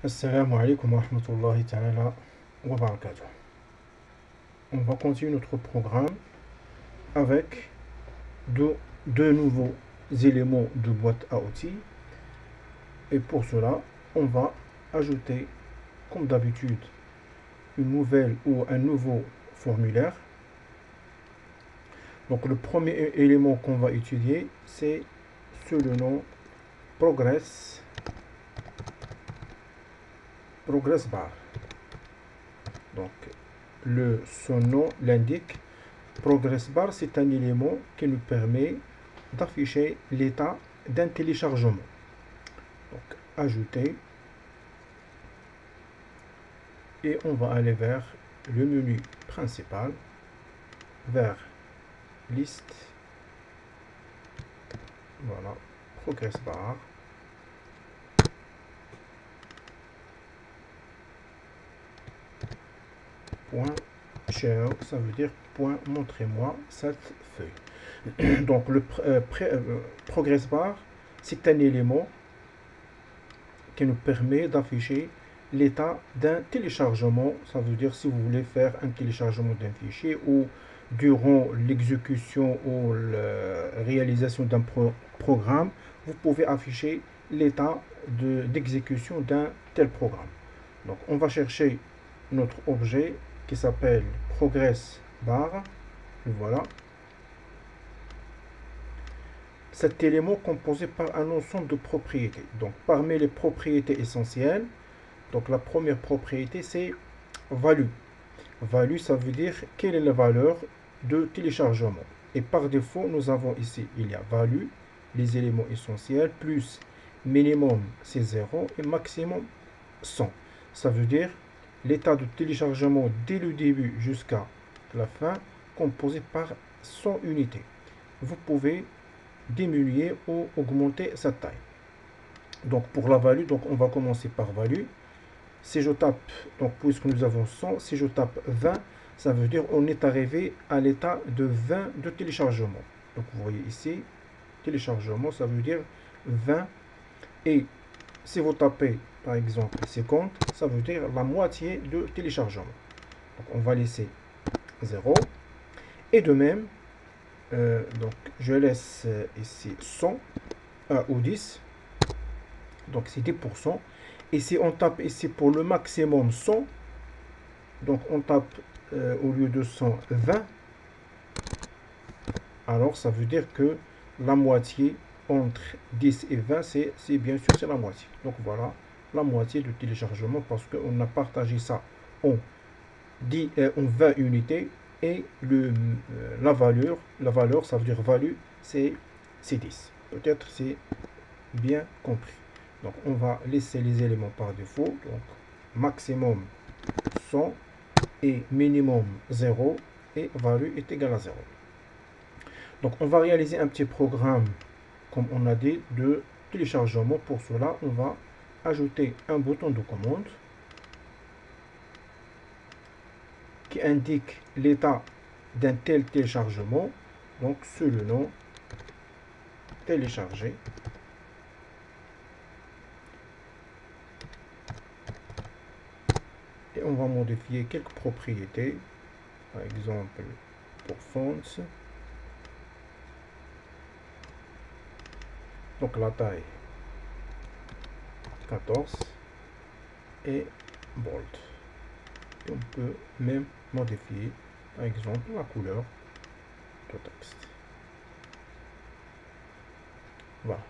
Assalamu alaikum wa rahmatullahi ta'ala wa barakatuh. On va continuer notre programme avec deux nouveaux éléments de boîte à outils. Et pour cela, on va ajouter, comme d'habitude, une nouvelle ou un nouveau formulaire. Donc le premier élément qu'on va étudier, c'est sous le nom Progress Bar. Donc son nom l'indique. Progress Bar, c'est un élément qui nous permet d'afficher l'état d'un téléchargement. Donc, ajouter. Et on va aller vers le menu principal, vers liste. Voilà, Progress Bar. Point share, ça veut dire point montrez-moi cette feuille. Donc le Progress Bar, c'est un élément qui nous permet d'afficher l'état d'un téléchargement. Ça veut dire si vous voulez faire un téléchargement d'un fichier ou durant l'exécution ou la réalisation d'un programme, vous pouvez afficher l'état d'exécution d'un tel programme. Donc on va chercher notre objet qui s'appelle Progress Bar. Voilà. Cet élément composé par un ensemble de propriétés. Donc parmi les propriétés essentielles, donc la première propriété c'est value. Value, ça veut dire quelle est la valeur de téléchargement. Et par défaut, nous avons ici, il y a value, les éléments essentiels, plus minimum c'est 0 et maximum 100. Ça veut dire l'état de téléchargement dès le début jusqu'à la fin composé par 100 unités. Vous pouvez diminuer ou augmenter sa taille. Donc pour la value, donc on va commencer par value. Si je tape, donc puisque nous avons 100, si je tape 20, ça veut dire on est arrivé à l'état de 20 de téléchargement. Donc vous voyez ici, téléchargement, ça veut dire 20. Et si vous tapez par exemple 50, ça veut dire la moitié de téléchargement. Donc on va laisser 0. Et de même, donc je laisse ici 100 ou 10. Donc c'est 10%. Et si on tape ici pour le maximum 100, donc on tape au lieu de 100, 20, alors ça veut dire que la moitié entre 10 et 20, c'est bien sûr c'est la moitié. Donc voilà, la moitié de téléchargement parce qu'on a partagé ça en 20 unités et la valeur, ça veut dire value, c'est 10. Peut-être c'est bien compris. Donc on va laisser les éléments par défaut. Donc maximum 100 et minimum 0 et value est égal à 0. Donc on va réaliser un petit programme, comme on a dit, de téléchargement. Pour cela, on va ajouter un bouton de commande qui indique l'état d'un tel téléchargement. Donc sous le nom télécharger. Et on va modifier quelques propriétés. Par exemple, pour fonts. Donc la taille 14 et bold. Et on peut même modifier par exemple la couleur de texte. Voilà.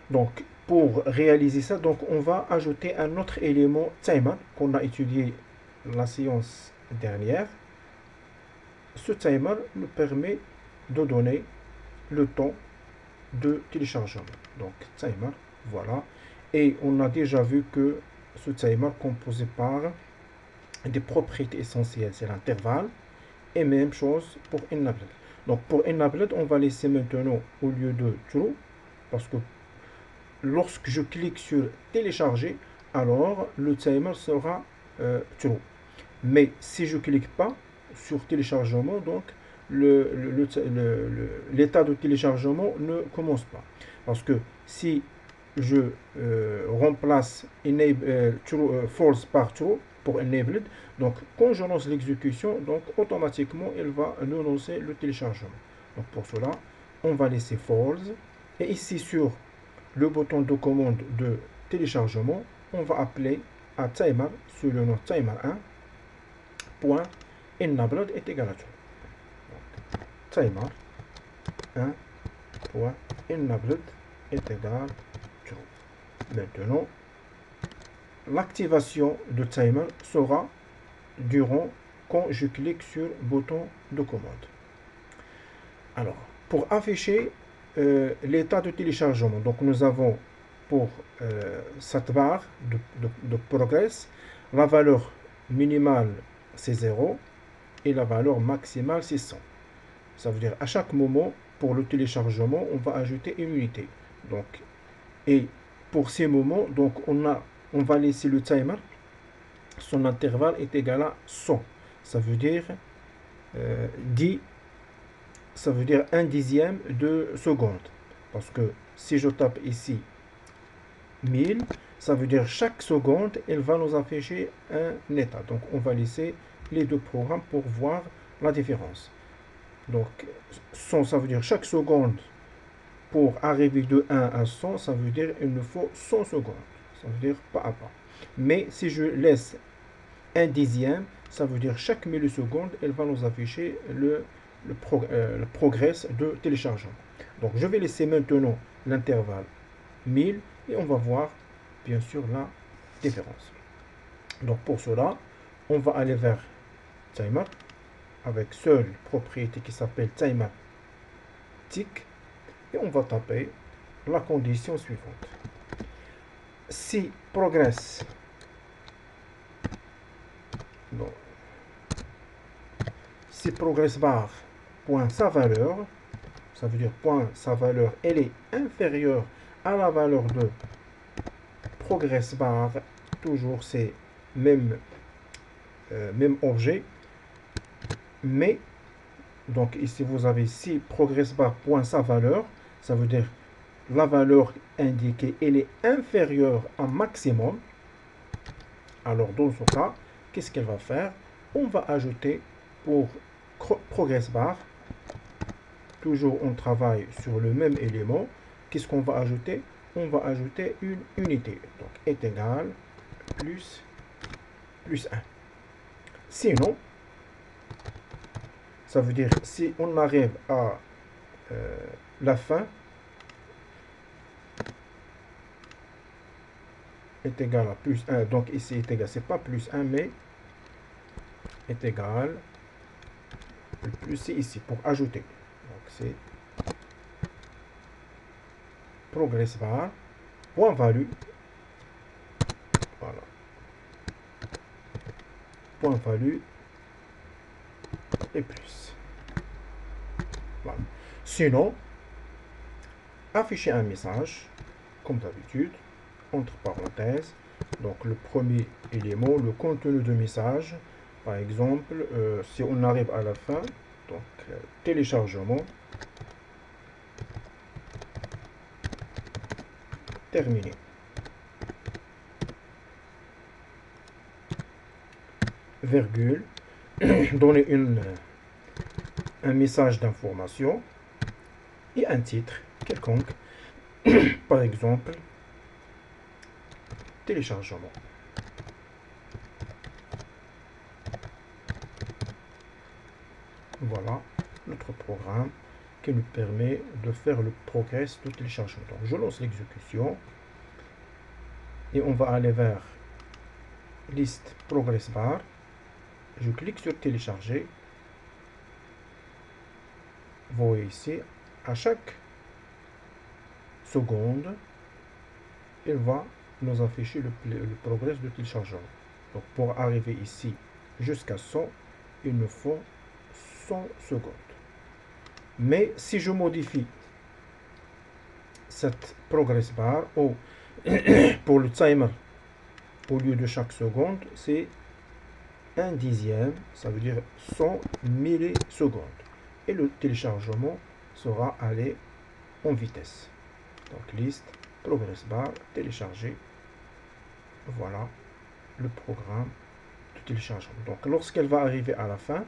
Donc pour réaliser ça, donc on va ajouter un autre élément timer qu'on a étudié la séance dernière. Ce timer nous permet de donner le temps de téléchargement. Donc timer, voilà. Et on a déjà vu que ce timer composé par des propriétés essentielles, c'est l'intervalle. Et même chose pour enabled. Donc pour enabled, on va laisser maintenant au lieu de true, parce que lorsque je clique sur télécharger, alors le timer sera true. Mais si je clique pas sur téléchargement, donc l'état de téléchargement ne commence pas. Parce que si je remplace false par true pour enabled. Donc, quand je lance l'exécution, donc automatiquement, il va nous lancer le téléchargement. Donc, pour cela, on va laisser false. Et ici, sur le bouton de commande de téléchargement, on va appeler à timer sur le nom timer 1 point enabled est égal à true. Donc, timer 1 point enabled est égal à true. Maintenant, l'activation de timer sera durant quand je clique sur le bouton de commande. Alors, pour afficher l'état de téléchargement, donc nous avons pour cette barre de progress, la valeur minimale c'est 0 et la valeur maximale c'est 100. Ça veut dire à chaque moment, pour le téléchargement, on va ajouter une unité. Donc, et pour ces moments, donc on va laisser le timer, son intervalle est égal à 100. Ça veut dire 10, ça veut dire 1 dixième de seconde. Parce que si je tape ici 1000, ça veut dire chaque seconde, elle va nous afficher un état. Donc on va laisser les deux programmes pour voir la différence. Donc 100, ça veut dire chaque seconde, pour arriver de 1 à 100, ça veut dire il nous faut 100 secondes. Ça veut dire pas à pas. Mais si je laisse 1 dixième, ça veut dire chaque milliseconde, elle va nous afficher le progrès de téléchargement. Donc je vais laisser maintenant l'intervalle 1000 et on va voir bien sûr la différence. Donc pour cela, on va aller vers timer avec seule propriété qui s'appelle timer tick et on va taper la condition suivante. Si progress si progress bar point sa valeur, ça veut dire point sa valeur, elle est inférieure à la valeur de progress bar, toujours c'est même objet, mais donc ici vous avez si progress bar point sa valeur, ça veut dire la valeur indiquée elle est inférieure à maximum. Alors dans ce cas, qu'est-ce qu'elle va faire? On va ajouter pour progress bar, toujours on travaille sur le même élément. Qu'est-ce qu'on va ajouter? On va ajouter une unité. Donc est égal plus 1. Sinon, ça veut dire si on arrive à la fin est égal à plus 1. Donc ici est égal, c'est pas plus 1, mais est égal, le plus c'est ici pour ajouter. Donc c'est progress bar, point value, voilà, point value et plus. Voilà. Sinon, afficher un message, comme d'habitude, entre parenthèses, donc le premier élément, le contenu de message. Par exemple, si on arrive à la fin, donc téléchargement terminé. Virgule, donner un message d'information et un titre quelconque, par exemple, téléchargement. Voilà notre programme qui nous permet de faire le progrès de téléchargement. Donc, je lance l'exécution et on va aller vers liste progress bar. Je clique sur télécharger. Vous voyez ici, à chaque seconde, il va nous afficher le progrès de téléchargement. Donc pour arriver ici jusqu'à 100, il nous faut 100 secondes. Mais si je modifie cette progress bar, ou pour le timer, au lieu de chaque seconde, c'est 1 dixième, ça veut dire 100 millisecondes. Et le téléchargement sera allé en vitesse. Donc liste progress bar, télécharger. Voilà le programme de téléchargement. Donc lorsqu'elle va arriver à la fin,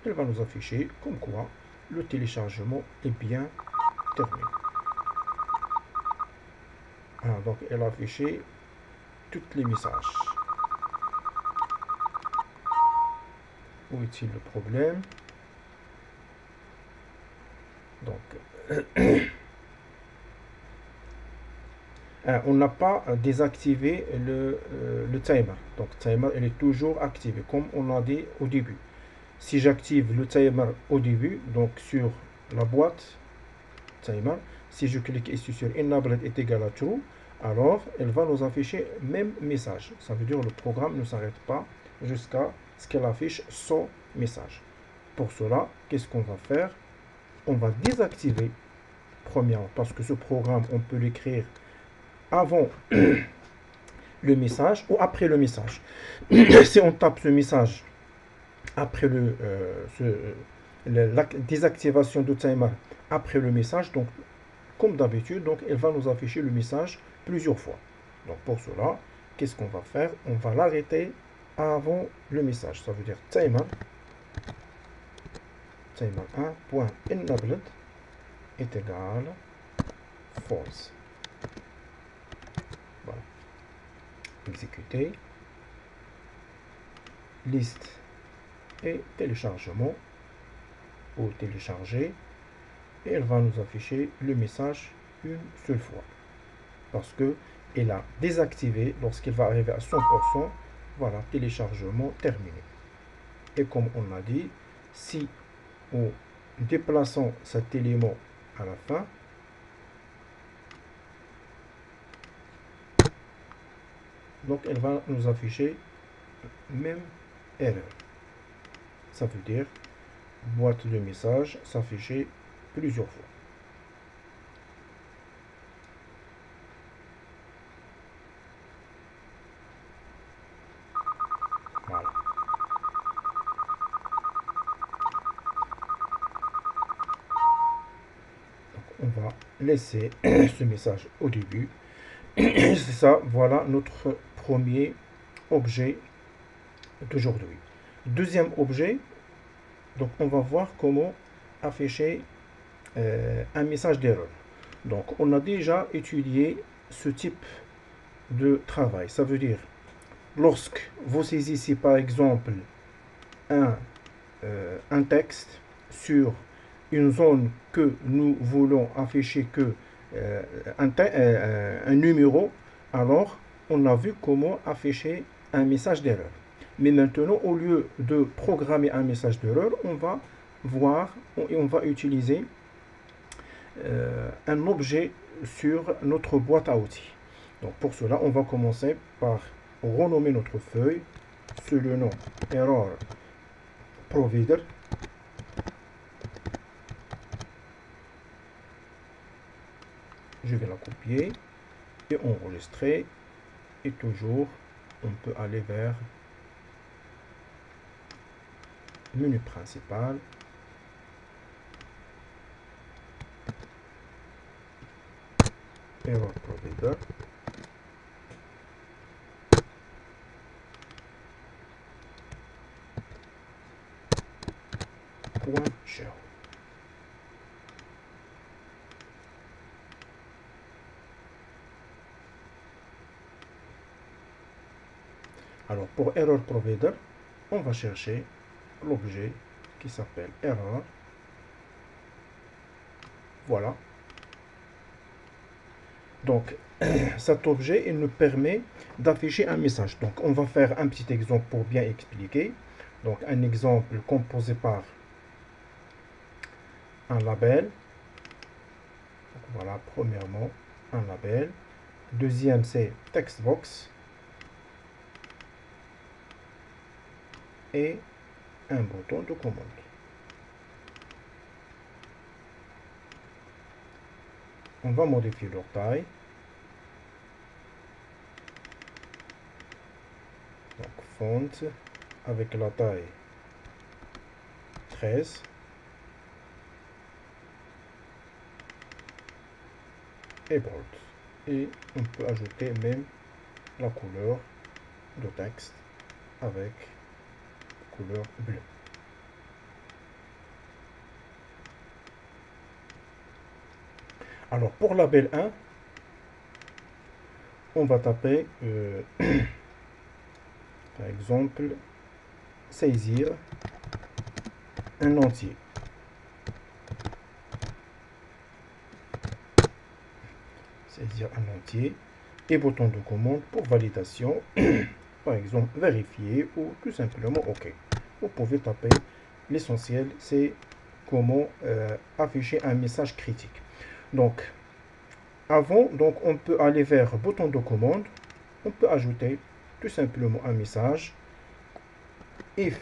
elle va nous afficher comme quoi le téléchargement est bien terminé. Voilà, donc elle a affiché tous les messages. Où est-il le problème? Donc on n'a pas désactivé le timer. Donc timer elle est toujours activé comme on a dit au début. Si j'active le timer au début, donc sur la boîte timer, si je clique ici sur Enabled est égal à True, alors elle va nous afficher même message. Ça veut dire que le programme ne s'arrête pas jusqu'à ce qu'elle affiche son message. Pour cela, qu'est-ce qu'on va faire? On va désactiver, premièrement, parce que ce programme, on peut l'écrire avant le message ou après le message. Si on tape ce message après la désactivation de timer après le message, donc comme d'habitude, donc elle va nous afficher le message plusieurs fois. Donc pour cela, qu'est-ce qu'on va faire? On va l'arrêter avant le message. Ça veut dire timer 1.enabled est égal false. Voilà. Exécuter. Liste et téléchargement ou télécharger. Et elle va nous afficher le message une seule fois. Parce que elle a désactivé lorsqu'elle va arriver à 100%. Voilà, téléchargement terminé. Et comme on a dit, si en déplaçant cet élément à la fin, donc elle va nous afficher même erreur. Ça veut dire boîte de message s'afficher plusieurs fois. Voilà. Donc on va laisser ce message au début. C'est ça, voilà notre premier objet d'aujourd'hui. Deuxième objet, donc on va voir comment afficher un message d'erreur. Donc on a déjà étudié ce type de travail. Ça veut dire, lorsque vous saisissez par exemple un texte sur une zone que nous voulons afficher que un numéro, alors on a vu comment afficher un message d'erreur. Mais maintenant, au lieu de programmer un message d'erreur, on va voir et on va utiliser un objet sur notre boîte à outils. Donc pour cela, on va commencer par renommer notre feuille sous le nom Error Provider. Je vais la copier et enregistrer. Et toujours, on peut aller vers menu principal. Error Provider. .show. Alors pour Error Provider, on va chercher l'objet qui s'appelle Error. Voilà. Donc cet objet, il nous permet d'afficher un message. Donc on va faire un petit exemple pour bien expliquer. Donc un exemple composé par un label. Donc, voilà, premièrement, un label. Deuxième, c'est textbox. Et un bouton de commande. On va modifier leur taille. Donc font avec la taille 13. Et bold. et on peut ajouter même la couleur de texte avec couleur bleue. Alors pour label 1, on va taper par exemple saisir un entier. Saisir un entier et bouton de commande pour validation. Par exemple vérifier ou tout simplement OK. Vous pouvez taper l'essentiel, c'est comment afficher un message critique. Donc avant, donc on peut aller vers bouton de commande, on peut ajouter tout simplement un message if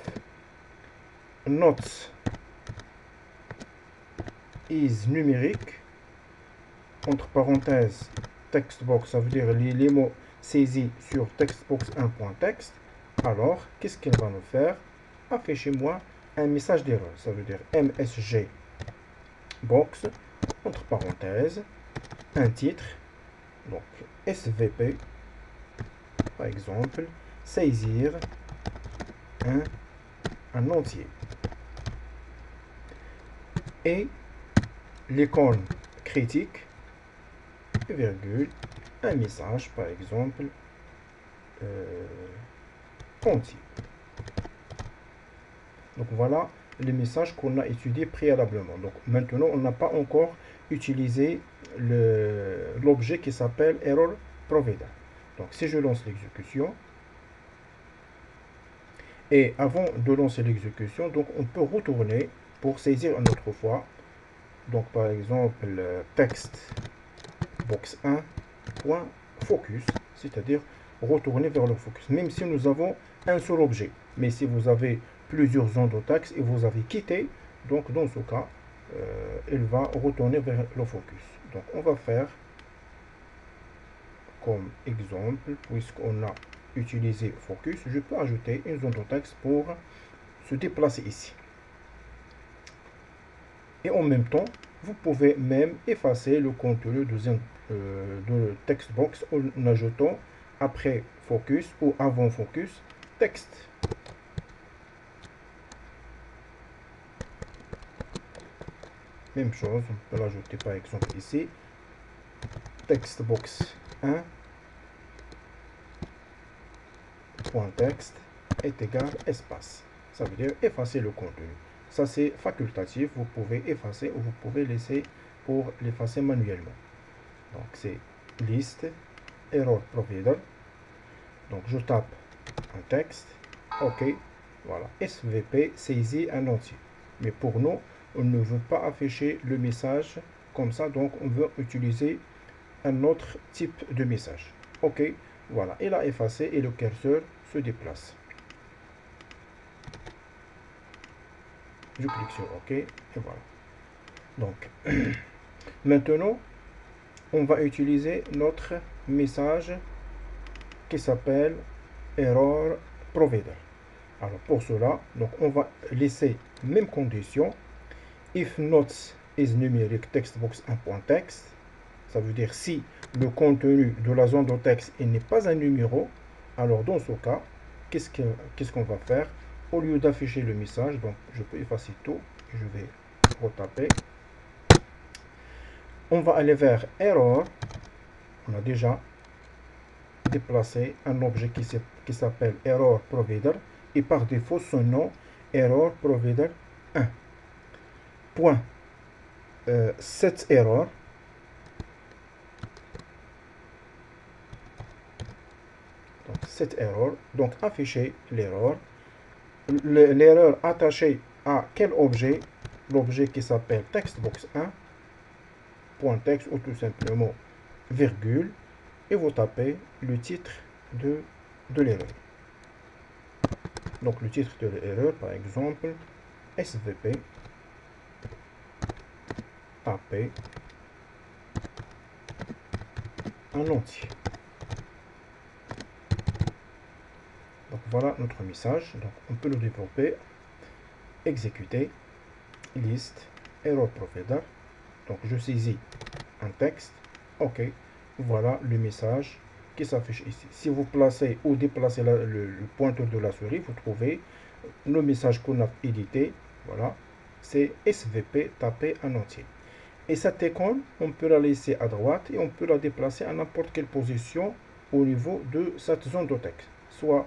not is numérique, entre parenthèses textbox, ça veut dire les mots saisis sur textbox 1.text. Alors qu'est-ce qu'elle va nous faire? Affichez-moi un message d'erreur, ça veut dire msg box, entre parenthèses, un titre, donc svp, par exemple, saisir un entier. Et l'icône critique, virgule, un message, par exemple, entier. Donc voilà les messages qu'on a étudiés préalablement. Donc maintenant, on n'a pas encore utilisé l'objet qui s'appelle error provider. Donc si je lance l'exécution, et avant de lancer l'exécution, donc on peut retourner pour saisir une autre fois. Donc par exemple, texte box 1.focus, c'est-à-dire retourner vers le focus, même si nous avons un seul objet. Mais si vous avez plusieurs zones de texte et vous avez quitté, donc dans ce cas, il va retourner vers le focus. Donc on va faire comme exemple, puisqu'on a utilisé focus, je peux ajouter une zone de texte pour se déplacer ici. Et en même temps, vous pouvez même effacer le contenu de textbox en ajoutant après focus ou avant focus texte. Même chose, on peut l'ajouter par exemple ici. Textbox 1 point texte est égal espace. Ça veut dire effacer le contenu. Ça c'est facultatif, vous pouvez effacer ou vous pouvez laisser pour l'effacer manuellement. Donc c'est liste error provider. Donc je tape un texte, OK, voilà, SVP saisit un entier. Mais pour nous, on ne veut pas afficher le message comme ça, donc on veut utiliser un autre type de message. OK, voilà, il a effacé et le curseur se déplace. Je clique sur OK et voilà. Donc, maintenant, on va utiliser notre message qui s'appelle error provider. Alors pour cela, donc on va laisser même condition. If not is numérique textbox 1.text, ça veut dire si le contenu de la zone de texte n'est pas un numéro, alors dans ce cas, qu'est-ce qu'on va faire? Au lieu d'afficher le message, donc je peux effacer tout, je vais retaper. On va aller vers error. On a déjà déplacé un objet qui s'appelle error provider et par défaut son nom error provider 1. Point cette erreur donc afficher l'erreur attachée à quel objet? L'objet qui s'appelle textbox 1 point texte ou tout simplement virgule et vous tapez le titre de l'erreur. Donc le titre de l'erreur par exemple SVP taper un entier. Donc voilà notre message. Donc on peut le développer, exécuter, liste, error provider. Donc je saisis un texte, OK. voilà le message qui s'affiche ici. Si vous placez ou déplacez le pointeur de la souris, vous trouvez le message qu'on a édité. Voilà, c'est SVP tapé en entier. Et cette icône, on peut la laisser à droite et on peut la déplacer à n'importe quelle position au niveau de cette zone de texte. Soit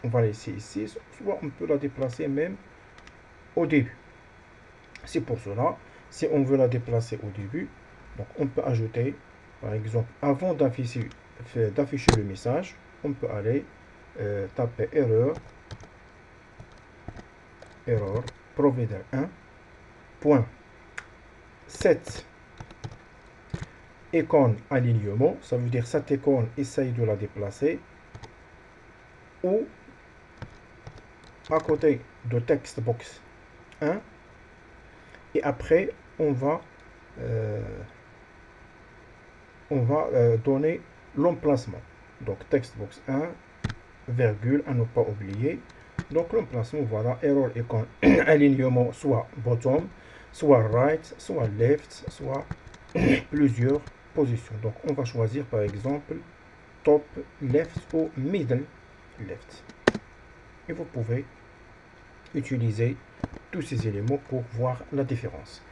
on va la laisser ici, soit on peut la déplacer même au début. C'est pour cela, si on veut la déplacer au début, donc on peut ajouter, par exemple, avant d'afficher le message, on peut aller taper erreur provider 1 point set icône alignement, ça veut dire cette icône essaye de la déplacer ou à côté de textbox 1 et après euh, on va donner l'emplacement. Donc textbox 1, virgule, à ne pas oublier. Donc l'emplacement, voilà, error icône alignement, soit bottom, soit right, soit left, soit plusieurs positions. Donc on va choisir par exemple top left ou middle left. Et vous pouvez utiliser tous ces éléments pour voir la différence.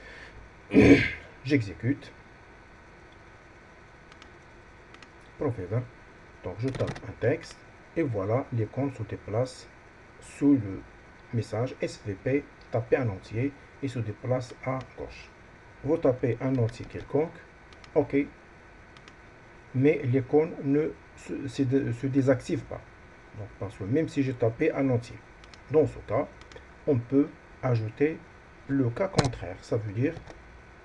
J'exécute. Provider. Donc je tape un texte et voilà, l'icône se déplace sous le message SVP tapé en entier et se déplace à gauche. Vous tapez un entier quelconque, OK, mais l'icône ne se désactive pas. Donc parce que même si j'ai tapé un entier, dans ce cas, on peut ajouter le cas contraire. Ça veut dire,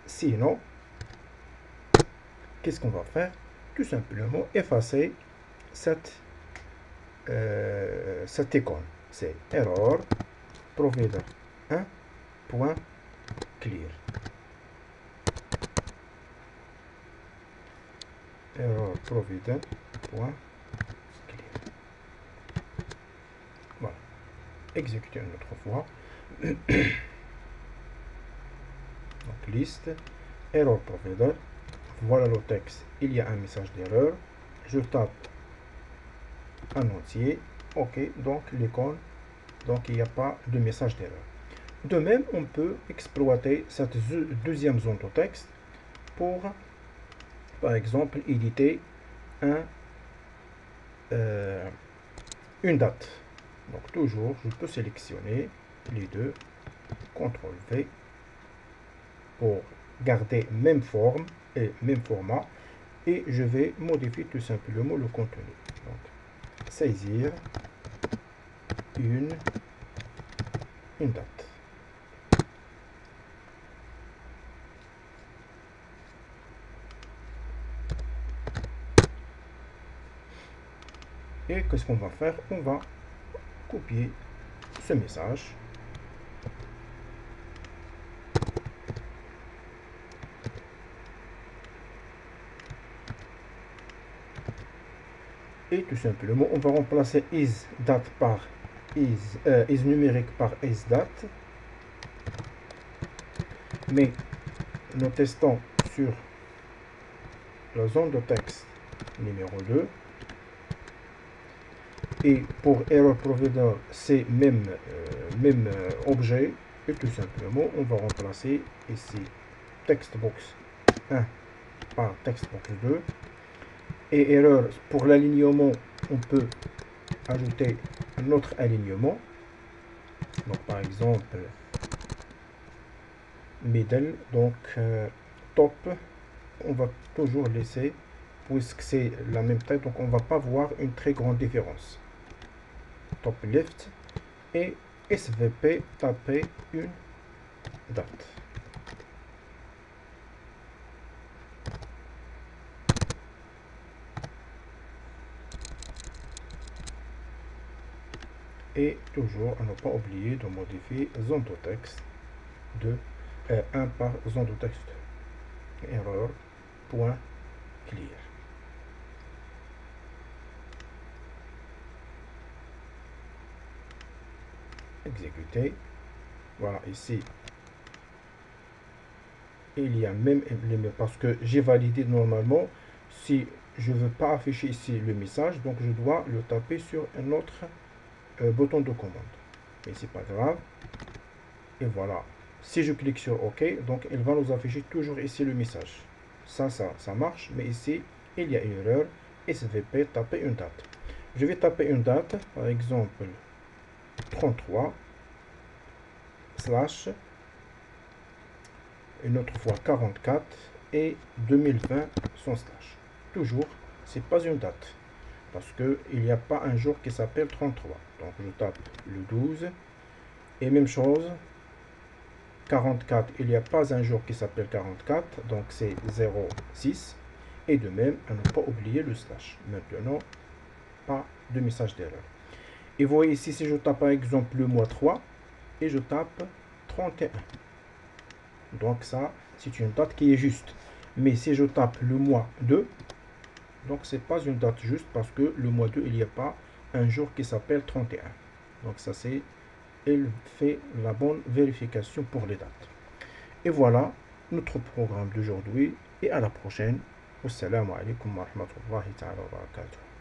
sinon, qu'est-ce qu'on va faire? Tout simplement effacer cette icône. C'est error provider 1 point clear. Error provider point clear. Voilà. Exécuter une autre fois. Donc liste error provider. Voilà le texte. Il y a un message d'erreur. Je tape un entier. OK. Donc l'icône. Donc il n'y a pas de message d'erreur. De même, on peut exploiter cette deuxième zone de texte pour, par exemple, éditer une date. Donc toujours, je peux sélectionner les deux, CTRL V, pour garder même forme et même format. Et je vais modifier tout simplement le contenu. Donc, saisir une date. Et qu'est-ce qu'on va faire? On va copier ce message. Et tout simplement, on va remplacer is date par is numérique par is date. Mais nous testons sur la zone de texte numéro 2. Et pour error provider, c'est même objet. Et tout simplement, on va remplacer ici textbox 1 par textbox 2. Et erreur, pour l'alignement, on peut ajouter un autre alignement. Donc par exemple, middle, donc top, on va toujours laisser, puisque c'est la même taille, donc on va pas voir une très grande différence. Top left et SVP taper une date. Et toujours à ne pas oublier de modifier zone de texte de 1 par zone de texte. Erreur point clear. Exécuter. Voilà, ici il y a même parce que j'ai validé normalement. Si je ne veux pas afficher ici le message, donc je dois le taper sur un autre bouton de commande. Mais c'est pas grave. Et voilà. Si je clique sur OK, donc elle va nous afficher toujours ici le message. Ça marche, mais ici, il y a une erreur. SVP, taper une date. Je vais taper une date, par exemple 33, slash, une autre fois 44, et 2020 sans slash. Toujours, c'est pas une date, parce qu'il n'y a pas un jour qui s'appelle 33. Donc je tape le 12, et même chose, 44, il n'y a pas un jour qui s'appelle 44, donc c'est 06. Et de même, à ne pas oublier le slash. Maintenant, pas de message d'erreur. Et vous voyez ici, si je tape par exemple le mois 3, et je tape 31. Donc ça, c'est une date qui est juste. Mais si je tape le mois 2, donc c'est pas une date juste parce que le mois 2, il n'y a pas un jour qui s'appelle 31. Donc ça, c'est, elle fait la bonne vérification pour les dates. Et voilà notre programme d'aujourd'hui et à la prochaine. Wassalamu alaikum wa rahmatullahi ta'ala wa barakatuh.